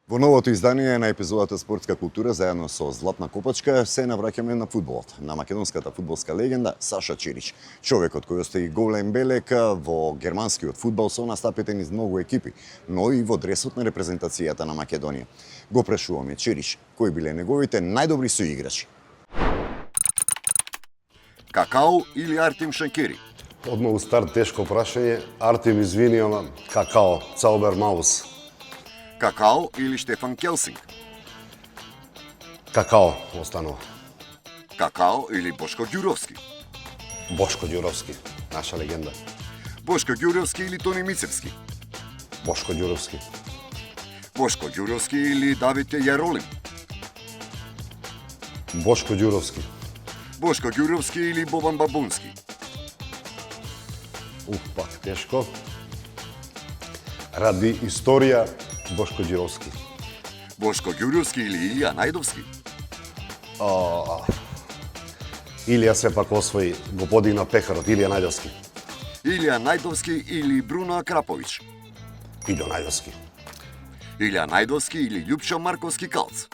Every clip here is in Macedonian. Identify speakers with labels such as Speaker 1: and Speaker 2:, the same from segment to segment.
Speaker 1: Во новото издание на епизодата Спортска култура заедно со Златна Копачка се навраќаме на фудбалот, на македонската фудбалска легенда Саша Чирич. Човекот кој остави голем белег во германскиот фудбал со настапите низ многу екипи, но и во дресот на репрезентацијата на Македонија. Го прашуваме Чирич, кои биле неговите најдобри соиграчи? Какао или Артем Шанкери?
Speaker 2: Одма у старт тешко прашање. Артем, извини, ама Какао, Цаубер Маус.
Speaker 1: Какао или Штефан Келсинг?
Speaker 2: Какао останува.
Speaker 1: Какао или Бошко Ѓуровски?
Speaker 2: Бошко Ѓуровски, наша легенда.
Speaker 1: Бошко Ѓуровски или Тони Мицевски?
Speaker 2: Бошко Ѓуровски.
Speaker 1: Бошко Ѓуровски или Давид Јаролим?
Speaker 2: Бошко Ѓуровски.
Speaker 1: Бошко Ѓуровски или Бобан Бабунски?
Speaker 2: Пак тешко. Ради историја, Бошко Ѓуровски.
Speaker 1: Бошко Ѓуровски или Илија Најдовски?
Speaker 2: Илија сепак освои, го подигна пехарот, Илија Најдовски.
Speaker 1: Илија Најдовски или Бруно Акраповиќ?
Speaker 2: Илјо Најдовски.
Speaker 1: Илија Најдовски или Љупчо Марковски Калц?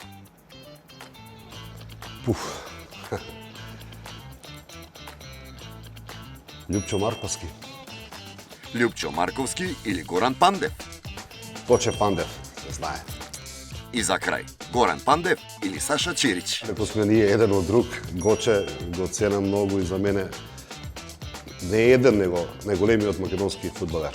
Speaker 2: Љупчо Марковски.
Speaker 1: Љупчо Марковски или Горан Пандев?
Speaker 2: Поче Пандев, не знае.
Speaker 1: И за крај, Горан Пандев или Саша Чирич?
Speaker 2: Ако сме ние еден од друг, Гоче го ценам многу и за мене не еден, него најголемиот македонски фудбалер.